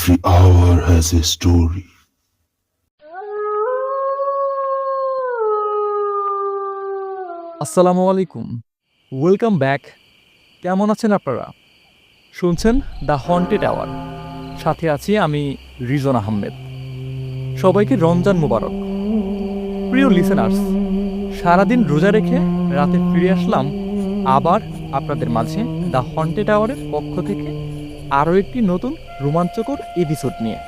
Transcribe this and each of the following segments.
Every hour has a story. আসসালামু আলাইকুম, welcome back. কেমন আছেন আপনারা? শুনছেন দ্য হন্টেড আওয়ার, সাথে আছি আমি রিজন আহমেদ। সবাইকে রমজান মুবারক। প্রিয় লিসেনার্স, সারাদিন রোজা রেখে রাতে ফিরে আসলাম আবার আপনাদের মাঝে দ্য হন্টেড আওয়ারের পক্ষ থেকে আরও একটি নতুন রোমাঞ্চকর এপিসোড নিয়ে।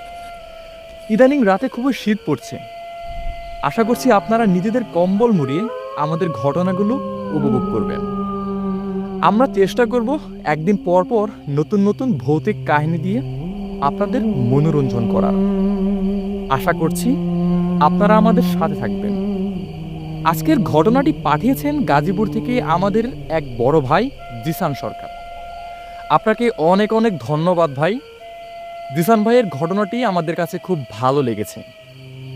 ইদানিং রাতে খুবই শীত পড়ছে। আশা করছি আপনারা নিজেদের কম্বল মুড়িয়ে আমাদের ঘটনাগুলো উপভোগ করবেন। আমরা চেষ্টা করব একদিন পর পর নতুন নতুন ভৌতিক কাহিনী দিয়ে আপনাদের মনোরঞ্জন করার। আশা করছি আপনারা আমাদের সাথে থাকবেন। আজকের ঘটনাটি পাঠিয়েছেন গাজীপুর থেকে আমাদের এক বড় ভাই জিসান সরকার। আপনাকে অনেক অনেক ধন্যবাদ ভাই। জিসান ভাইয়ের ঘটনাটি আমাদের কাছে খুব ভালো লেগেছে,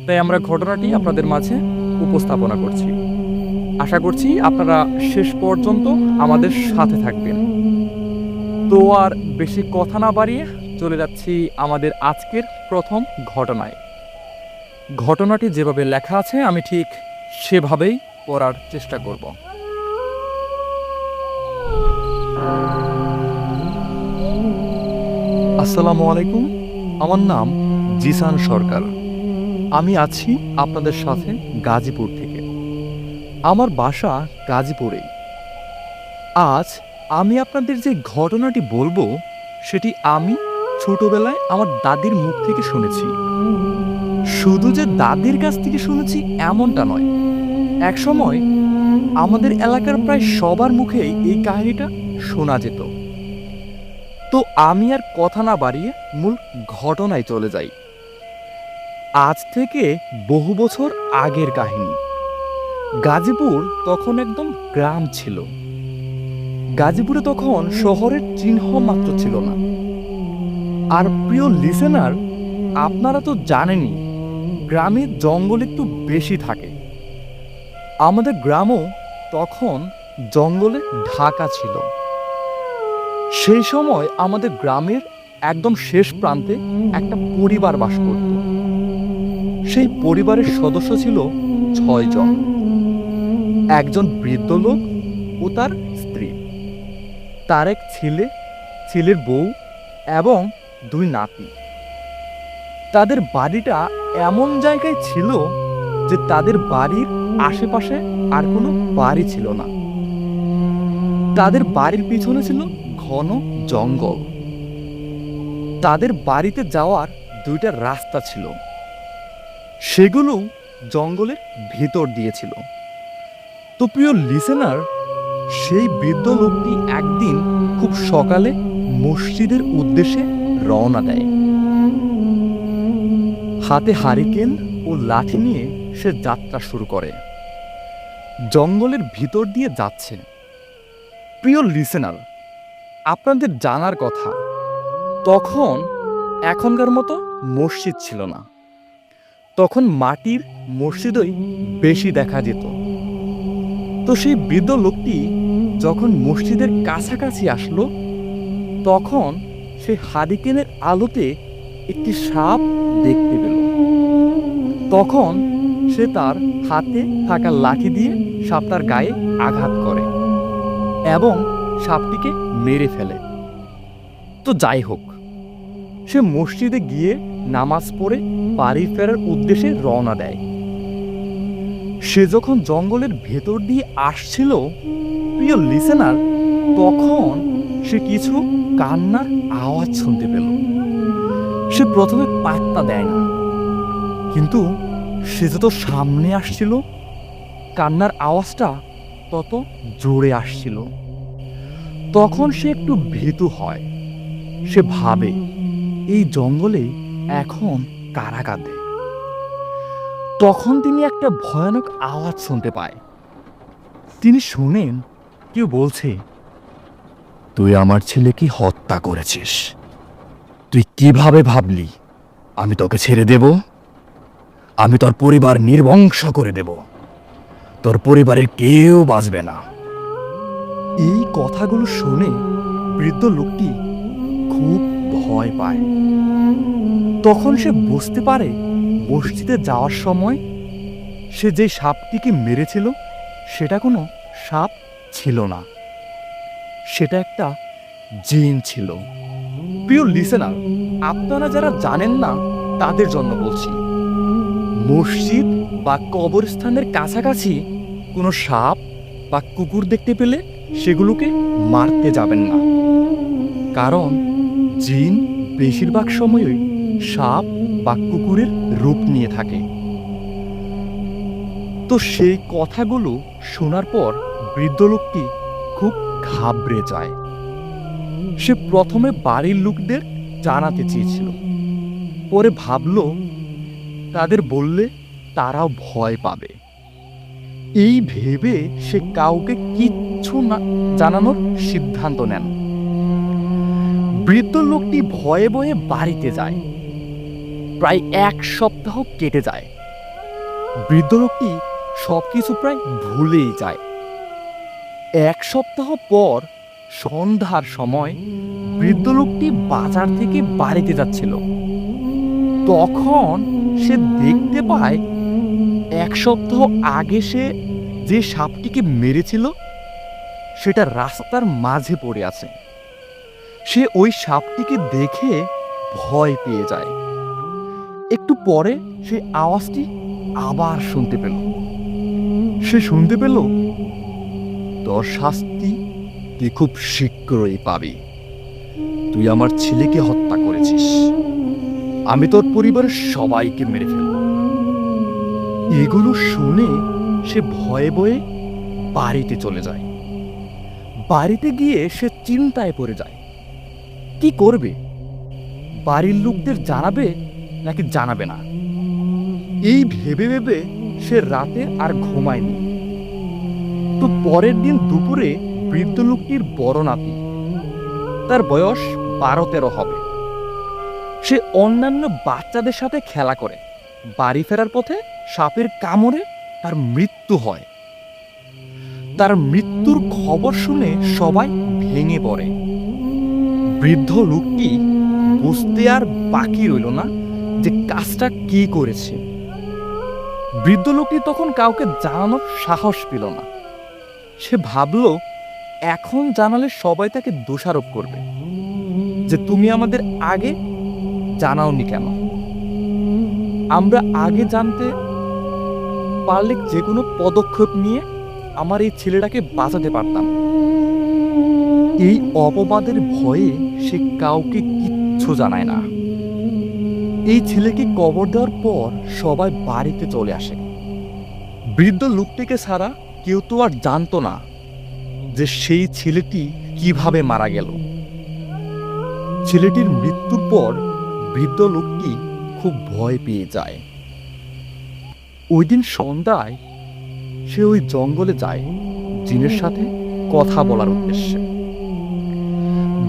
তাই আমরা ঘটনাটি আপনাদের মাঝে উপস্থাপনা করছি। আশা করছি আপনারা শেষ পর্যন্ত আমাদের সাথে থাকবেন। তো আর বেশি কথা না বাড়িয়ে চলে যাচ্ছি আমাদের আজকের প্রথম ঘটনায়। ঘটনাটি যেভাবে লেখা আছে আমি ঠিক সেভাবেই পড়ার চেষ্টা করব। আসসালামু আলাইকুম, আমার নাম জিসান সরকার। আমি আছি আপনাদের সাথে গাজীপুর থেকে। আমার বাসা গাজীপুরেই। আজ আমি আপনাদের যে ঘটনাটি বলবো সেটি আমি ছোটবেলায় আমার দাদির মুখ থেকে শুনেছি। শুধু যে দাদির কাছ থেকে শুনেছি এমনটা নয়, একসময় আমাদের এলাকার প্রায় সবার মুখেই এই কাহিনীটা শোনা যেত। তো আমি আর কথা না বাড়িয়ে মূল ঘটনায় চলে যাই। আজ থেকে বহু বছর আগের কাহিনী। গাজীপুর তখন একদম গ্রাম ছিল। গাজীপুরে তখন শহরের চিহ্ন মাত্র ছিল না। আর প্রিয় লিসেনার, আপনারা তো জানেনই গ্রামে জঙ্গল একটু বেশি থাকে। আমাদের গ্রামও তখন জঙ্গলে ঢাকা ছিল। সেই সময় আমাদের গ্রামের একদম শেষ প্রান্তে একটা পরিবার বাস করত। সেই পরিবারের সদস্য ছিল 6 জন। একজন বৃদ্ধ লোক ও তার স্ত্রী, তার এক ছেলে, ছেলের বউ এবং 2 নাতি। তাদের বাড়িটা এমন জায়গায় ছিল যে তাদের বাড়ির আশেপাশে আর কোনো বাড়ি ছিল না। তাদের বাড়ির পিছনে ছিল ঘন জঙ্গল। তাদের বাড়িতে যাওয়ার 2টা রাস্তা ছিল, সেগুলো জঙ্গলের ভিতর দিয়েছিল। তো প্রিয় লিসেনার, সেই বৃদ্ধ লোকটি একদিন খুব সকালে মসজিদের উদ্দেশ্যে রওনা দেয়। হাতে হারিকেন ও লাঠি নিয়ে সে যাত্রা শুরু করে। জঙ্গলের ভিতর দিয়ে যাচ্ছে। প্রিয় লিসেনার, আপনাদের জানার কথা, তখন এখনকার মতো মসজিদ ছিল না। তখন মাটির মসজিদই বেশি দেখা যেত। তো সেই বৃদ্ধ লোকটি যখন মসজিদের কাছাকাছি আসলো, তখন সে হারিকেনের আলোতে একটি সাপ দেখতে পেল। তখন সে তার হাতে থাকা লাঠি দিয়ে সাপটার গায়ে আঘাত করে এবং সাপটিকে মেরে ফেলে। তো যাই হোক, সে মসজিদে গিয়ে নামাজ পড়ে বাড়ি ফেরার উদ্দেশ্যে রওনা দেয়। সে যখন জঙ্গলের ভেতর দিয়ে আসছিল, প্রিয় লিসেনার, তখন সে কিছু কান্নার আওয়াজ শুনতে পেল। সে প্রথমে পাত্তা দেয় না, কিন্তু সে যত সামনে আসছিল কান্নার আওয়াজটা তত জোরে আসছিল। তখন সে একটু ভীতু হয়। সে ভাবে, এই জঙ্গলে এখন কারা কাঁদে। তখন তিনি একটা ভয়ানক আওয়াজ শুনতে পায়। তিনি শুনেন কেউ বলছে, তুই আমার ছেলেকে হত্যা করেছিস। তুই কিভাবে ভাবলি আমি তোকে ছেড়ে দেব? আমি তোর পরিবার নির্বংশ করে দেব। তোর পরিবারের কেউ বাঁচবে না। এই কথাগুলো শুনে বৃদ্ধ লোকটি খুব ভয় পায়। তখন সে বুঝতে পারে মসজিদে যাওয়ার সময় সে যে সাপটিকে মেরেছিল সেটা কোনো সাপ ছিল না, সেটা একটা জিন ছিল। প্রিয় লিসেনার, আপনারা যারা জানেন না তাদের জন্য বলছি, মসজিদ বা কবরস্থানের কাছাকাছি কোনো সাপ বা কুকুর দেখতে পেলে সেগুলোকে মারতে যাবেন না, কারণ জিন বেশিরভাগ সময়ই সাপ বা কুকুরের রূপ নিয়ে থাকে। তো সেই কথাগুলো শোনার পর বৃদ্ধ লোকটি খুব ঘাবড়ে যায়। সে প্রথমে বাড়ির লোকদের জানাতে চেয়েছিল, পরে ভাবল তাদের বললে তারাও ভয় পাবে। এই ভেবে সে কাউকে কিচ্ছু না জানানোর সিদ্ধান্ত নেন। বৃদ্ধ লোকটি ভয়ে ভয়ে বাড়িতে যায়। প্রায় 1 সপ্তাহ কেটে যায়। বৃদ্ধ লোকটি সবকিছু প্রায় ভুলেই যায়। 1 সপ্তাহ পর সন্ধ্যার সময় বৃদ্ধ লোকটি বাজার থেকে বাড়িতে যাচ্ছিল। তখন সে দেখতে পায় 1 সপ্তাহ আগে সে যে সাপটিকে মেরেছিল সেটা রাস্তার মাঝে পড়ে আছে। সে ওই সাপটিকে দেখে ভয় পেয়ে যায়। একটু পরে সেই আওয়াজটি আবার শুনতে পেল। সে শুনতে পেল, তোর শাস্তি তুই খুব শীঘ্রই পাবি। তুই আমার ছেলেকে হত্যা করেছিস, আমি তোর পরিবারের সবাইকে মেরে ফেলব। এগুলো শুনে সে ভয়ে ভয়ে বাড়িতে চলে যায়। বাড়িতে গিয়ে সে চিন্তায় পড়ে যায়, কি করবে? বাড়ির লোকদের জানাবে নাকি জানাবে না? এই ভেবে ভেবে সে রাতে আর ঘুমায়নি। তো পরের দিন দুপুরে বৃদ্ধ লোকটির বড় নাতি, তার বয়স 12-13 হবে, সে অন্যান্য বাচ্চাদের সাথে খেলা করে। বাড়ি ফেরার পথে সাপের কামড়ে তার মৃত্যু হয়। তার মৃত্যুর খবর শুনে সবাই ভেঙে পড়ে। বৃদ্ধ লোকটি বুঝতে আর বাকি রইল না যে কাজটা কি করেছে। বৃদ্ধ লোকটি তখন কাউকে জানানোর সাহস পেল না। সে ভাবল, এখন জানালে সবাই তাকে দোষারোপ করবে যে তুমি আমাদের আগে জানাওনি কেন। আমরা আগে জানতে পারলে যে কোনো পদক্ষেপ নিয়ে আমার এই ছেলেটাকে বাঁচাতে পারতাম। এই অপবাদের ভয়ে সে কাউকে কিচ্ছু জানায় না। এই ছেলেকে কবর দেওয়ার পর সবাই বাড়িতে চলে আসে। বৃদ্ধ লোকটিকে ছাড়া কেউ তো আর জানতো না যে সেই ছেলেটি কিভাবে মারা গেল। ছেলেটির মৃত্যুর পর বৃদ্ধ লোকটি খুব ভয় পেয়ে যায়। ওই দিন সন্ধ্যায় সে ওই জঙ্গলে যায় জিনের সাথে কথা বলার উদ্দেশ্যে।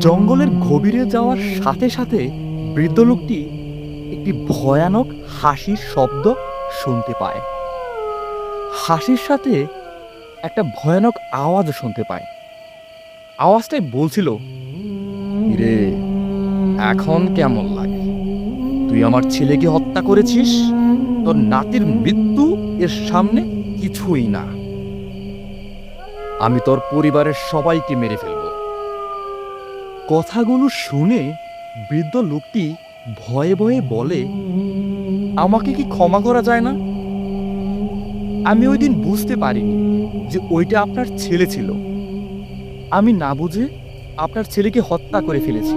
জঙ্গলের গভীরে যাওয়ার সাথে সাথে বৃদ্ধ লোকটি একটি ভয়ানক হাসির শব্দ শুনতে পায়। হাসির সাথে একটা ভয়ানক আওয়াজও শুনতে পায়। আওয়াজটাই বলছিল, রে এখন কেমন লাগে? তুই আমার ছেলেকে হত্যা করেছিস, তোর নাতির মৃত্যু এর সামনে কিছুই না। আমি তোর পরিবারের সবাইকে মেরে ফেলব। কথাগুলো শুনে বৃদ্ধ লোকটি ভয়ে ভয়ে বলে, আমাকে কি ক্ষমা করা যায় না? আমি ওই দিন বুঝতে পারিনি যে ওইটা আপনার ছেলে ছিল। আমি না বুঝে আপনার ছেলেকে হত্যা করে ফেলেছি।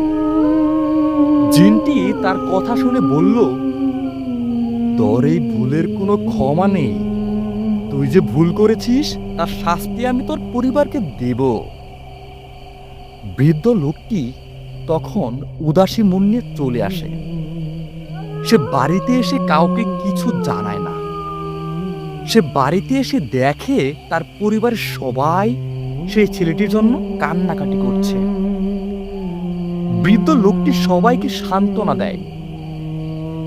জিনটি তার কথা শুনে বলল, তোর এই ভুলের কোনো ক্ষমা নেই। তুই যে ভুল করেছিস তার শাস্তি আমি তোর পরিবারকে দেব। বৃদ্ধ লোকটি তখন উদাসী মন নিয়ে চলে আসে। সে বাড়িতে এসে কাউকে কিছু জানায় না। সে বাড়িতে এসে দেখে তার পরিবারের সবাই সেই ছেলেটির জন্য কান্নাকাটি করছে। বৃদ্ধ লোকটি সবাইকে সান্ত্বনা দেয়।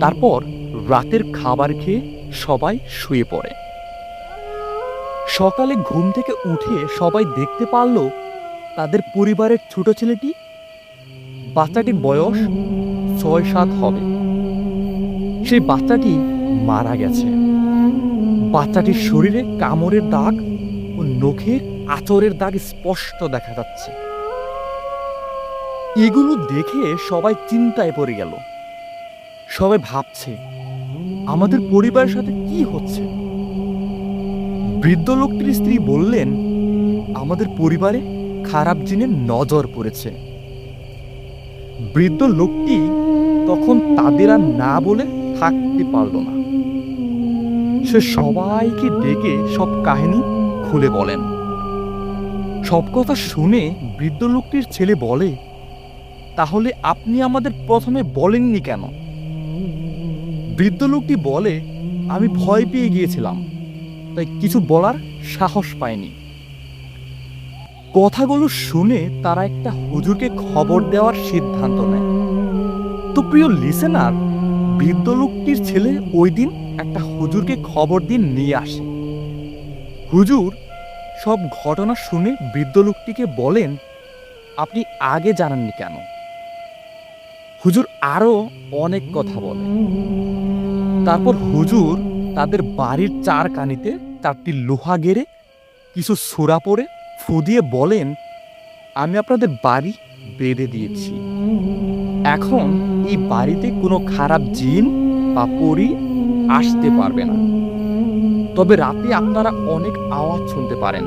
তারপর রাতের খাবার খেয়ে সবাই শুয়ে পড়ে। সকালে ঘুম থেকে উঠে সবাই দেখতে পারল তাদের পরিবারের ছোট ছেলেটি বাচ্চাটির বয়স 6-7 হবে। সেই বাচ্চাটি মারা গেছে। বাচ্চাটির শরীরে কামড়ের দাগ ও নখের আঁচড়ের দাগ স্পষ্ট দেখা যাচ্ছে। এগুলো দেখে সবাই চিন্তায় পড়ে গেল। সবাই ভাবছে আমাদের পরিবারের সাথে কি হচ্ছে। বৃদ্ধ লোকটির স্ত্রী বললেন, আমাদের পরিবারে খারাপ জিনের নজর পড়েছে। বৃদ্ধ লোকটি তখন তাদের আর না বলে থাকতে পারল না। সে সবাইকে ডেকে সব কাহিনী খুলে বলেন। সব কথা শুনে বৃদ্ধ লোকটির ছেলে বলে, তাহলে আপনি আমাদের প্রথমে বলেননি কেন? বৃদ্ধ লোকটি বলে, আমি ভয় পেয়ে গিয়েছিলাম, তাই কিছু বলার সাহস পাইনি। কথাগুলো শুনে তারা একটা হুজুরকে খবর দেওয়ার সিদ্ধান্ত নেয়। তো প্রিয় লিসেনার, বৃদ্ধ লোকটির ছেলে ওই দিন একটা হুজুরকে খবর দিয়ে নিয়ে আসে। হুজুর সব ঘটনা শুনে বৃদ্ধ লোকটিকে বলেন, আপনি আগে জানাননি কেন? হুজুর আরো অনেক কথা বলে। তারপর হুজুর তাদের বাড়ির চারকানিতে 4টি লোহা গেড়ে কিছু সূরা পড়ে ফু দিয়ে বলেন, আমি আপনাদের বাড়ি বেঁধে দিয়েছি। এখন এই বাড়িতে কোনো খারাপ জিন বা পরী আসতে পারবে না। তবে রাতে আপনারা অনেক আওয়াজ শুনতে পারেন।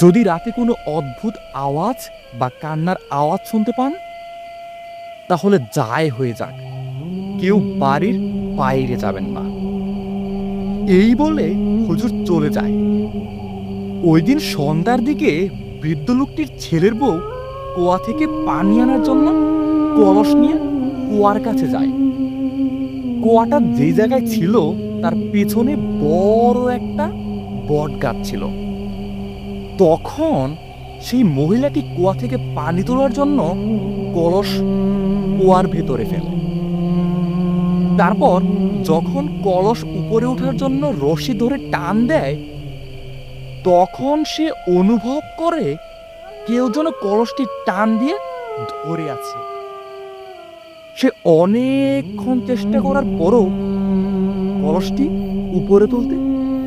যদি রাতে কোনো অদ্ভুত আওয়াজ বা কান্নার আওয়াজ শুনতে পান, তাহলে যাই হয়ে যাক, কেউ বাড়ির বাইরে যাবেন না। এই বলে হুজুর চলে যায়। ওই দিন সন্ধ্যার দিকে বৃদ্ধ লোকটির ছেলের বউ কুয়া থেকে পানি আনার জন্য কলস নিয়ে কুয়ার কাছে যায়। কুয়াটা যে জায়গায় ছিল তার পেছনে বড় একটা বট গাছ ছিল। তখন সেই মহিলাটি কুয়া থেকে পানি তোলার জন্য কলস কুয়ার ভেতরে ফেলে। তারপর যখন কলস উপরে ওঠার জন্য রশি ধরে টান দেয়, তখন সে অনুভব করে কেউ যেন কলসটি টান দিয়ে ধরে আছে। সে অনেকক্ষণ চেষ্টা করার পরও কলসটি উপরে তুলতে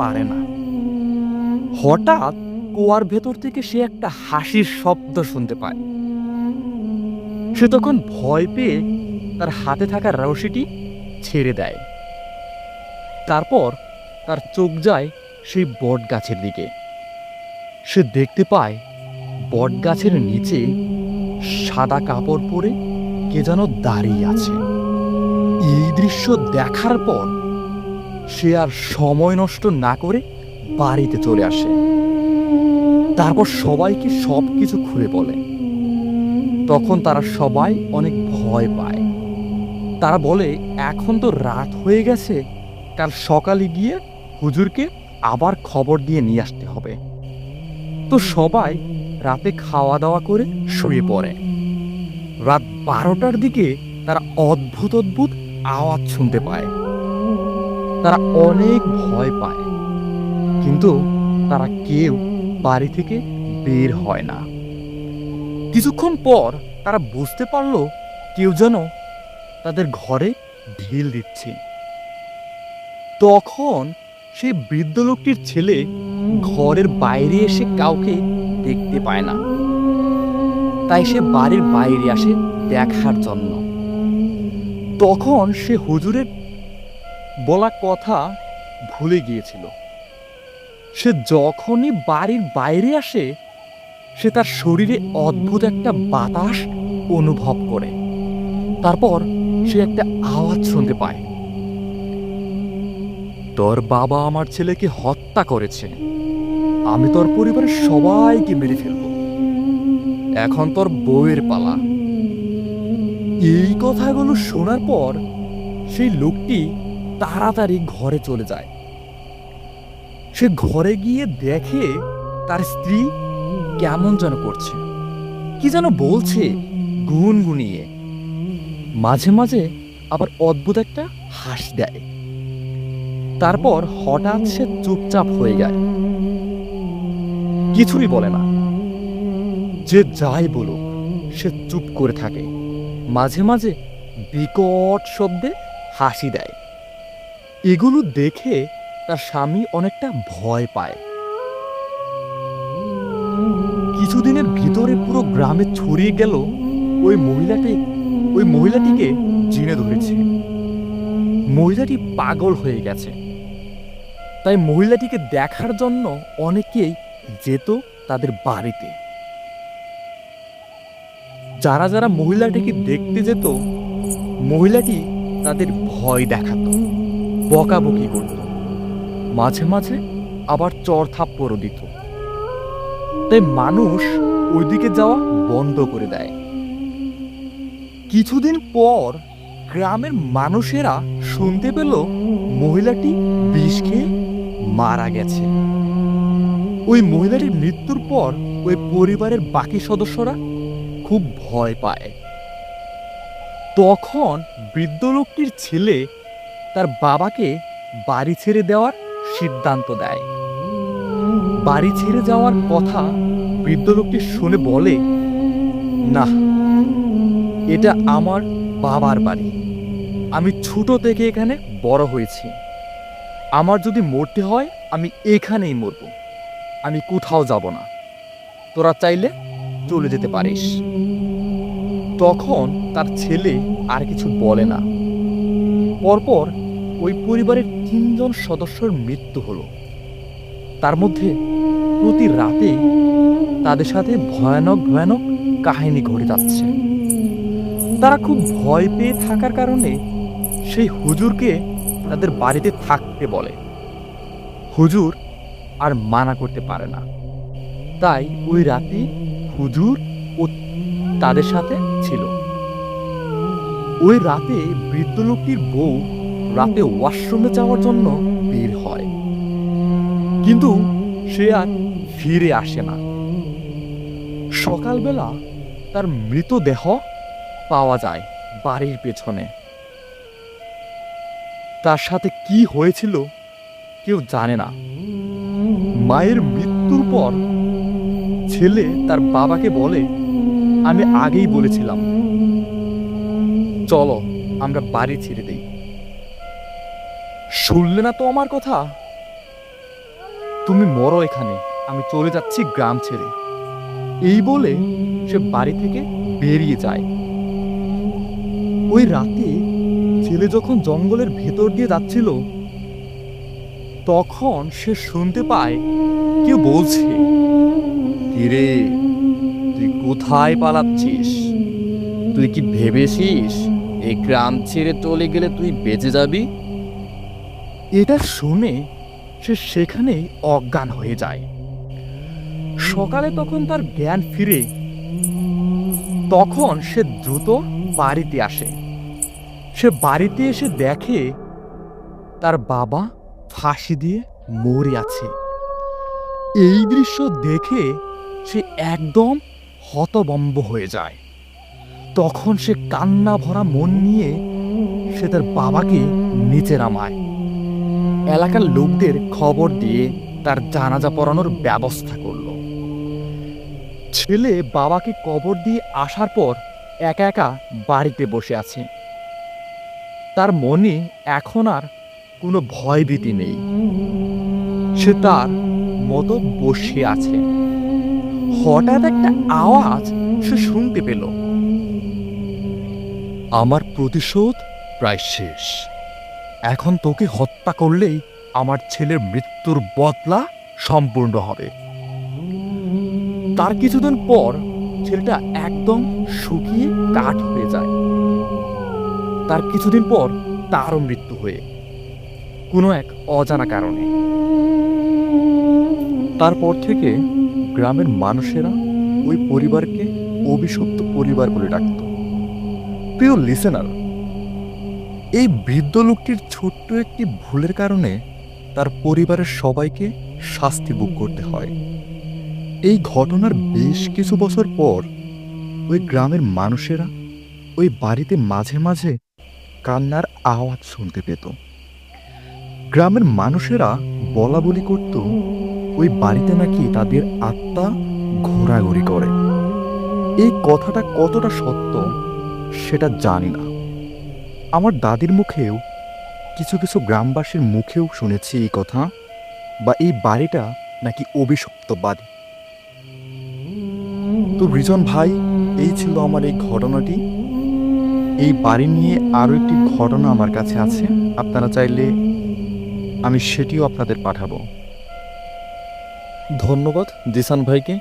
পারে না। হঠাৎ কুয়ার ভেতর থেকে সে একটা হাসির শব্দ শুনতে পায়। সে তখন ভয় পেয়ে তার হাতে থাকা রশিটি ছেড়ে দেয়। তারপর তার চোখ যায় সেই বট গাছের দিকে। সে দেখতে পায় বট গাছের নিচে সাদা কাপড় পরে কে যেন দাঁড়িয়ে আছে। এই দৃশ্য দেখার পর সে আর সময় নষ্ট না করে বাড়িতে চলে আসে। তারপর সবাইকে সব কিছু খুলে বলে। তখন তারা সবাই অনেক ভয় পায়। তারা বলে, এখন তো রাত হয়ে গেছে, কাল সকালে গিয়ে হুজুরকে আবার খবর দিয়ে নিয়ে আসতে হবে। তো সবাই রাতে খাওয়া দাওয়া করে শুয়ে পড়ে। রাত 12টার দিকে তারা অদ্ভুত অদ্ভুত আওয়াজ শুনতে পায়। তারা অনেক ভয় পায়, কিন্তু তারা কেউ বাড়ি থেকে বের হয় না। কিছুক্ষণ পর তারা বুঝতে পারল কেউ যেন তাদের ঘরে ঢিল দিচ্ছে। তখন সেই বৃদ্ধ লোকটির ছেলে ঘরের বাইরে এসে কাউকে দেখতে পায় না, তাই সে বাড়ির বাইরে আসে দেখার জন্য। তখন সে হুজুরের বলা কথা ভুলে গিয়েছিল। সে যখনই বাড়ির বাইরে আসে, সে তার শরীরে অদ্ভুত একটা বাতাস অনুভব করে। তারপর সে একটা আওয়াজ শুনতে পায়, তোর বাবা আমার ছেলেকে হত্যা করেছে, আমি তোর পরিবারের সবাইকে মেরে ফেলব, এখন তোর বউয়ের পালা। এই কথাগুলো শোনার পর সেই লোকটি তাড়াতাড়ি ঘরে চলে যায়। সে ঘরে গিয়ে দেখে তার স্ত্রী কেমন যেন করছে, কি যেন বলছে গুনগুনিয়ে, মাঝে মাঝে আবার অদ্ভুত একটা হাসি দেয়। তারপর হঠাৎ সে চুপচাপ হয়ে যায়, কিছুই বলে না। যে যাই বলুক সে চুপ করে থাকে, মাঝে মাঝে বিকট শব্দে হাসি দেয়। এগুলো দেখে তার স্বামী অনেকটা ভয় পায়। কিছুদিনের ভিতরে পুরো গ্রামে ছড়িয়ে গেল ওই মহিলাটিকে জিনে ধরেছে। মহিলাটি পাগল হয়ে গেছে। তাই মহিলাটিকে দেখার জন্য অনেকেই যেত তাদের বাড়িতে। যারা যারা মহিলাটিকে দেখতে যেত, মহিলাটি তাদের ভয় দেখাতো, বকাবকি করত, মাঝে মাঝে আবার চড় থাপ্পড়ও দিত। তাই মানুষ ওইদিকে যাওয়া বন্ধ করে দেয়। কিছুদিন পর গ্রামের মানুষেরা শুনতে পেল মহিলাটি বিষ খেয়ে মারা গেছে। ওই মহিলাটির মৃত্যুর পর ওই পরিবারের বাকি সদস্যরা খুব ভয় পায়। তখন বৃদ্ধ লোকটির ছেলে তার বাবাকে বাড়ি ছেড়ে দেওয়ার সিদ্ধান্ত দেয়। বাড়ি ছেড়ে যাওয়ার কথা বৃদ্ধ লোকটি শুনে বলে, না, এটা আমার বাবার বাড়ি। আমি ছোট থেকে এখানে বড় হয়েছি। আমার যদি মরতে হয় আমি এখানেই মরব, আমি কোথাও যাব না। তোরা চাইলে চলে যেতে পারিস। তখন তার ছেলে আর কিছু বলে না। পরপর ওই পরিবারের 3 জন সদস্যর মৃত্যু হলো। তার মধ্যে প্রতি রাতেই তাদের সাথে ভয়ানক ভয়ানক কাহিনী ঘটে যাচ্ছে। তারা খুব ভয় পেয়ে থাকার কারণে সেই হুজুরকে তাদের বাড়িতে থাকতে বলে। হুজুর আর মানা করতে পারে না। তাই ওই রাতে হুজুর ও তাদের সাথে ছিল। ওই রাতে বৃদ্ধ লোকটির বউ রাতে ওয়াশরুমে যাওয়ার জন্য বের হয়, কিন্তু সে আর ফিরে আসে না। সকালবেলা তার মৃতদেহ পাওয়া যায় বাড়ির পেছনে। তার সাথে কি হয়েছিল কেউ জানে না। মায়ের মৃত্যুর পর ছেলে তার বাবাকে বলে, আমি আগেই বলেছিলাম, চলো আমরা বাড়ি ছেড়ে দেই। শুনলে না তো আমার কথা? তুমি মরো এখানে, আমি চলে যাচ্ছি গ্রাম ছেড়ে। এই বলে সে বাড়ি থেকে বেরিয়ে যায়। ওই রাতে ছেলে যখন জঙ্গলের ভেতর দিয়ে যাচ্ছিল, তখন সে শুনতে পায় কেউ বলছে, কিরে, তুই কোথায় পালাচ্ছিস? তুই কি ভেবেছিস এই গ্রাম ছেড়ে চলে গেলে তুই বেঁচে যাবি? এটা শুনে সে সেখানেই অজ্ঞান হয়ে যায়। সকালে তখন তার জ্ঞান ফিরে, তখন সে দ্রুত বাড়িতে আসে। সে বাড়িতে এসে দেখে তার বাবা ফাঁসি দিয়ে মরে আছে। এই দৃশ্য দেখে সে একদম হতভম্ব হয়ে যায়। তখন সে কান্না ভরা মন নিয়ে সে তার বাবাকে নিচে নামায়। এলাকার লোকদের খবর দিয়ে তার জানাজা পড়ানোর ব্যবস্থা করল। ছেলে বাবাকে কবর দিয়ে আসার পর একা একা বাড়িতে বসে আছে। তার মনে এখন আর কোনো ভয়ভীতি নেই। সে তার মতো বসে আছে। হঠাৎ একটা আওয়াজ সে শুনতে পেল, আমার প্রতিশোধ প্রায় শেষ। এখন তোকে হত্যা করলেই আমার ছেলের মৃত্যুর বদলা সম্পূর্ণ হবে। তার কিছুদিন পর ছেলেটা একদম শুকিয়ে কাঠ হয়ে যায়। তার কিছুদিন পর তারও মৃত্যু হয়ে কোনো এক অজানা কারণে। তারপর থেকে গ্রামের মানুষেরা ওই পরিবারকে অভিশপ্ত পরিবার বলে ডাকত। প্রিয় লিসেনার, এই বৃদ্ধ লোকটির ছোট্ট একটি ভুলের কারণে তার পরিবারের সবাইকে শাস্তি ভোগ করতে হয়। এই ঘটনার বেশ কিছু বছর পর ওই গ্রামের মানুষেরা ওই বাড়িতে মাঝে মাঝে কান্নার আওয়াজ শুনতে পেত। গ্রামের মানুষেরা বলা বলি করত, ওই বাড়িতে নাকি তাদের আত্মা ঘোরাঘুরি করে। এই কথাটা কতটা সত্য সেটা জানি না। আমার দাদির মুখেও কিছু কিছু গ্রামবাসীর মুখেও শুনেছি এই কথা, বা এই বাড়িটা নাকি অভিশপ্ত বাড়ি। তো রিজন ভাই, এই ছিল আমার এই ঘটনাটি। এই বাড়ি নিয়ে আরও একটি ঘটনা আমার কাছে আছে, আপনারা চাইলে আমি সেটিও আপনাদের পাঠাবো। ধন্যবাদ জিসান ভাইকে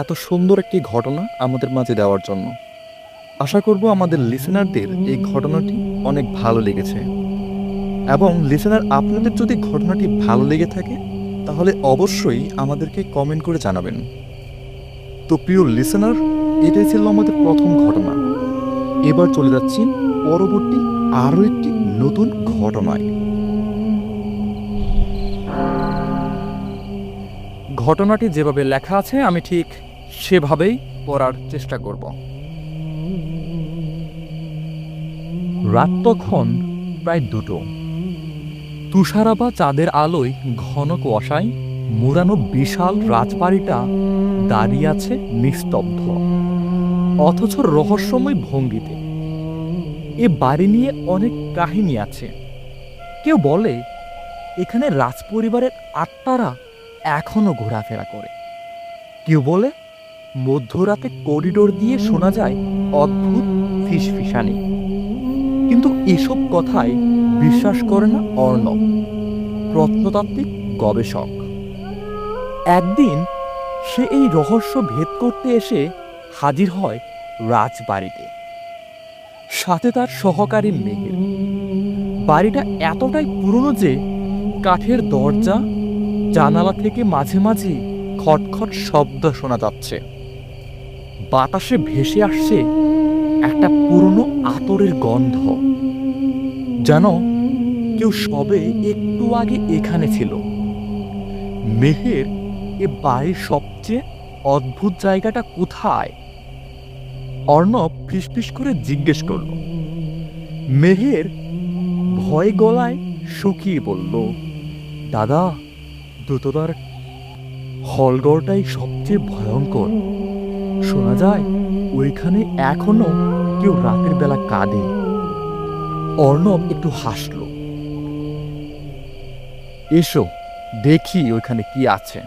এত সুন্দর একটি ঘটনা আমাদের মাঝে দেওয়ার জন্য। আশা করব আমাদের লিসেনারদের এই ঘটনাটি অনেক ভালো লেগেছে, এবং লিসেনার আপনাদের যদি ঘটনাটি ভালো লেগে থাকে তাহলে অবশ্যই আমাদেরকে কমেন্ট করে জানাবেন। তো প্রিয় লিসেনার, এটাই ছিল আমাদের প্রথম ঘটনা। এবার চলে যাচ্ছি পরবর্তী আরও একটি নতুন ঘটনায়। ঘটনাটি যেভাবে লেখা আছে আমি ঠিক সেভাবেই পড়ার চেষ্টা করব। রাত তখন প্রায় 2টো। তুষারাবা চাঁদের আলোয় ঘন কুয়াশায় মুড়ানো বিশাল রাজবাড়িটা দাঁড়িয়ে আছে নিস্তব্ধ, অথচ রহস্যময় ভঙ্গিতে। এ বাড়ি নিয়ে অনেক কাহিনী আছে। কেউ বলে এখানে রাজপরিবারের আত্মারা এখনো ঘোরাফেরা করে। কেউ বলে মধ্যরাতে করিডোর দিয়ে শোনা যায় অদ্ভুত ফিসফিসানি। কিন্তু এসব কথায় বিশ্বাস করে না অর্ণব, প্রত্নতাত্ত্বিক গবেষক। একদিন সে এই রহস্য ভেদ করতে এসে হাজির হয় রাজবাড়িতে, সাথে তার সহকারী মেহের। বাড়িটা এতটাই পুরনো যে কাঠের দরজা, জানালা থেকে মাঝে মাঝে খটখট শব্দ শোনা যাচ্ছে। বাতাসে ভেসে আসছে একটা পুরনো আতরের গন্ধ, যেন কেউ সবে একটু আগে এখানে ছিল। মেহের এ বাড়ির সবচেয়ে অদ্ভুত জায়গাটা কোথায়? অর্ণব ফিসফিস করে জিজ্ঞেস করল। মেহের ভয় গলায় শুকিয়ে বলল, দাদা, দোতলার হলঘরটাই সবচেয়ে ভয়ঙ্কর। শোনা যায় ওইখানে এখনো কেউ রাতের বেলা কাঁদে। অর্ণব একটু হাসল। এসো দেখি ওইখানে কি আছে।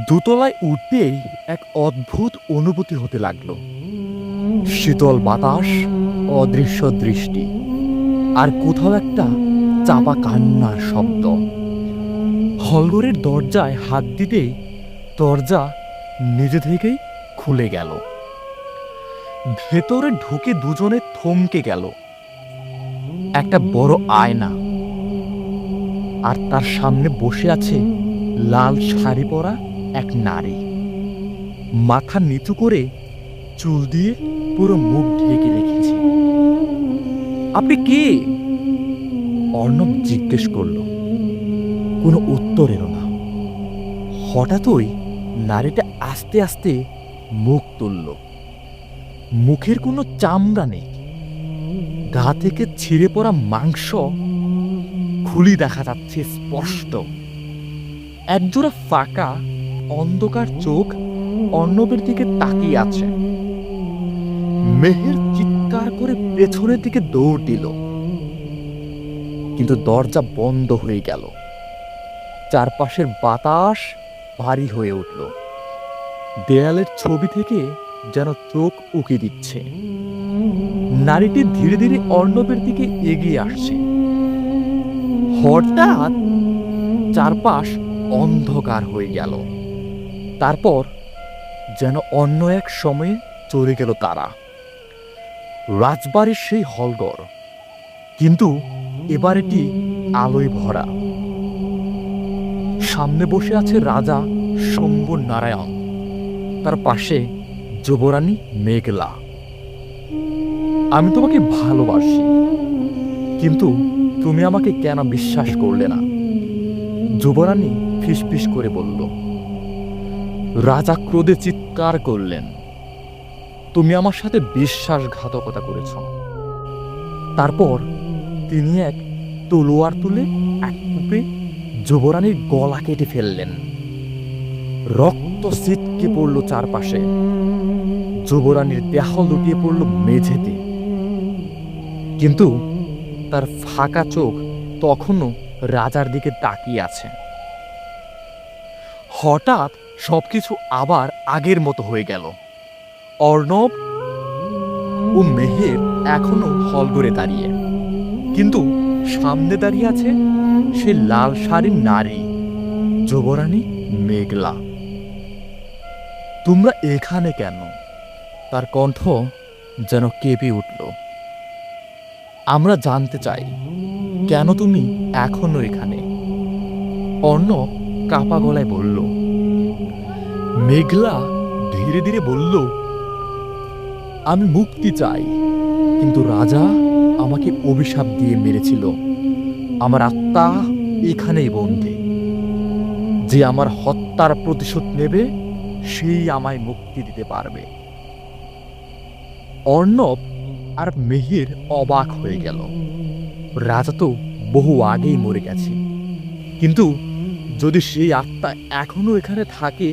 দোতলায় উঠতেই এক অদ্ভুত অনুভূতি হতে লাগলো। শীতল বাতাস, অদৃশ্য দৃষ্টি, আর কোথাও একটা চাপা কান্নার শব্দ। হলঘরের দরজায় হাত দিতেই দরজা নিজে থেকেই খুলে গেল। ভেতরে ঢুকে দুজনে থমকে গেল। একটা বড় আয়না, আর তার সামনে বসে আছে লাল শাড়ি পরা এক নারী। মাথা নিচু করে চুল দিয়ে পুরো মুখ ঢেকে রেখেছে। আপনি কে? অর্ণব জিজ্ঞেস করল। কোনো উত্তর এলো না। হঠাৎই নারীটা আস্তে আস্তে মুখ তুলল। মুখের কোনো চামড়া নেই, গা থেকে ছিঁড়ে পড়া মাংস খুলি দেখা যাচ্ছে স্পষ্ট। একজোড়া ফাঁকা অন্ধকার চোখ অর্ণবের দিকে তাকিয়ে আছে। মেহের চিৎকার করে পেছনের দিকে দৌড় দিল, কিন্তু দরজা বন্ধ হয়ে গেল। চারপাশের বাতাস ভারী হয়ে উঠল। দেয়ালের ছবি থেকে যেন চোখ উকি দিচ্ছে। নারীটি ধীরে ধীরে অর্ণবের দিকে এগিয়ে আসছে। হঠাৎ চারপাশ অন্ধকার হয়ে গেল। তারপর যেন অন্য এক সময়ে চলে গেল তারা। রাজবাড়ির সেই হলঘর, কিন্তু এবার এটি আলোয় ভরা। সামনে বসে আছে রাজা শম্ভু নারায়ণ, তার পাশে যুবরানী মেঘলা। আমি তোমাকে ভালোবাসি, কিন্তু তুমি আমাকে কেন বিশ্বাস করলে না? যুবরানী ফিসফিস করে বলল। রাজা ক্রোধে চিৎকার করলেন, তুমি আমার সাথে বিশ্বাসঘাতকতা করেছ। তারপর তিনি এক তলোয়ার তুলে এক কূপে যুবরানীর গলা কেটে ফেললেন। রক্ত ছিটকে পড়ল চারপাশে। যুবরানীর দেহ লুটিয়ে পড়ল মেঝেতে, কিন্তু তার ফাঁকা চোখ তখনও রাজার দিকে তাকিয়ে আছে। হঠাৎ সবকিছু আবার আগের মতো হয়ে গেল। অর্ণব ও মেহের এখনো হলঘরে দাঁড়িয়ে, কিন্তু সামনে দাঁড়িয়ে আছে সে লাল শাড়ির নারী, যুবরানী মেঘলা। তোমরা এখানে কেন? তার কণ্ঠ যেন কেঁপে উঠল। আমরা জানতে চাই, কেন তুমি এখনো এখানে? অর্ণব কাপা গলায় বলল। মেঘলা ধীরে ধীরে বলল, আমি মুক্তি চাই, কিন্তু রাজা আমাকে অভিশাপ দিয়ে মেরেছিল। আমার আত্মা এখানেই বন্দী। যে আমার হত্যার প্রতিশোধ নেবে সেই আমায় মুক্তি দিতে পারবে। অর্ণব আর মেহের অবাক হয়ে গেল। রাজা তো বহু আগেই মরে গেছে, কিন্তু যদি সেই আত্মা এখনো এখানে থাকে।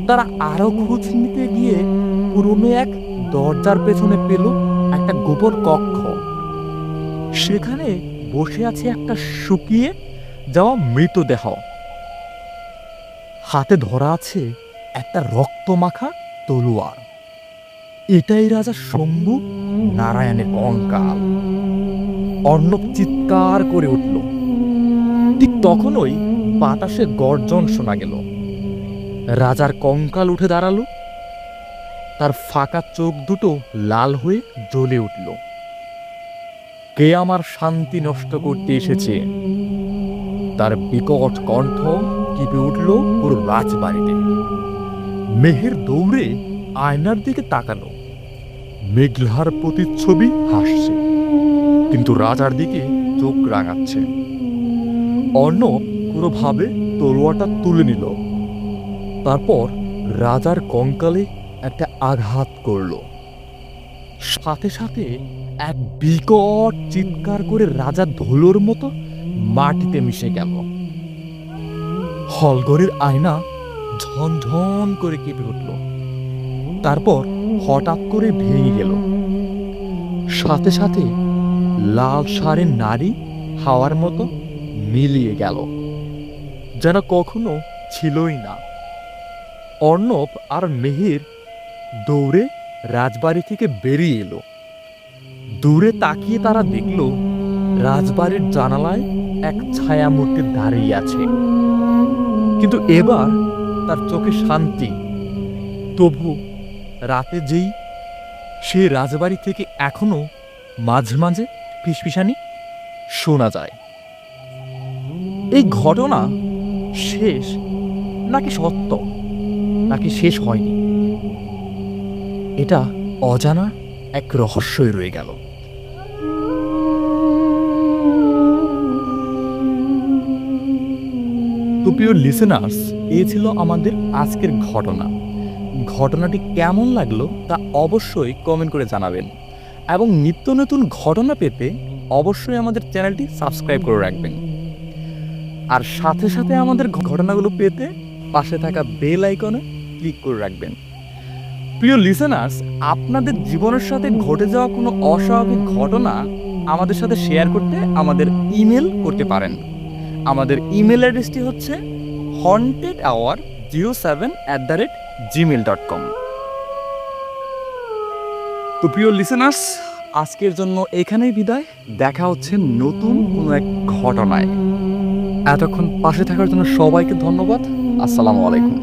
তারা আরো খোঁজ নিতে গিয়ে পুরনো এক দরজার পেছনে পেল একটা গোপন কক্ষ। সেখানে বসে আছে একটা শুকিয়ে যাওয়া মৃতদেহ। হাতে ধরা আছে একটা রক্তমাখা তলোয়ার। এটাই রাজা শম্ভু নারায়ণের কঙ্কাল। অর্ণব চিৎকার করে উঠল। ঠিক তখনই বাতাসে গর্জন শোনা গেল। রাজার কঙ্কাল উঠে দাঁড়ালো। তার ফাঁকা চোখ দুটো লাল হয়ে জ্বলে উঠল। কে আমার শান্তি নষ্ট করতে এসেছে? তার বিকট কণ্ঠ কেঁপে উঠল পুরো রাজবাড়িতে। মেহের দৌড়ে আয়নার দিকে তাকালো। মেঘলার প্রতিচ্ছবি হাসছে, কিন্তু রাজার দিকে চোখ রাঙাচ্ছে। অর্ণব কোনোভাবে তলোয়ারটা তুলে নিল। তারপর রাজার কঙ্কালে একটা আঘাত করল। সাথে সাথে এক বিকট চিৎকার করে রাজা ধুলোর মতো মাটিতে মিশে গেল। হলঘরের আয়না ঝনঝন করে কেঁপে উঠল। তারপর হঠাৎ করে ভেঙে গেল। সাথে সাথে লাল শাড়ির নারী হাওয়ার মতো মিলিয়ে গেল, যেন কখনো ছিলই না। অর্ণব আর মেহের দৌড়ে রাজবাড়ি থেকে বেরিয়ে এলো। দূরে তাকিয়ে তারা দেখল রাজবাড়ির জানালায় এক ছায়ামূর্তি দাঁড়িয়ে আছে, কিন্তু এবার তার চোখে শান্তি। তবু রাতে যেই সে রাজবাড়ি থেকে এখনো মাঝে মাঝে ফিসফিসানি শোনা যায়। এই ঘটনা শেষ নাকি সত্য, নাকি শেষ হয়নি, এটা অজানা এক রহস্যই রয়ে গেল। তো প্রিয় লিসেনার্স, এই ছিল আমাদের আজকের ঘটনা। ঘটনাটি কেমন লাগলো তা অবশ্যই কমেন্ট করে জানাবেন, এবং নিত্য নতুন ঘটনা পেতে অবশ্যই আমাদের চ্যানেলটি সাবস্ক্রাইব করে রাখবেন। আর সাথে সাথে আমাদের ঘটনাগুলো পেতে পাশে থাকা বেল আইকনে ক্লিক করে রাখবেন। প্রিয় লিসেনার্স, আপনাদের জীবনের সাথে ঘটে যাওয়া কোনো অস্বাভাবিক ঘটনা আমাদের সাথে শেয়ার করতে আমাদের ইমেল করতে পারেন। আমাদের ইমেল অ্যাড্রেসটি হচ্ছে hauntedhour07@gmail.com। তো প্রিয় লিসেনার্স, আজকের জন্য এখানেই বিদায়। দেখা হচ্ছে নতুন কোনো এক ঘটনায়। এতক্ষণ পাশে থাকার জন্য সবাইকে ধন্যবাদ। আসসালামু আলাইকুম।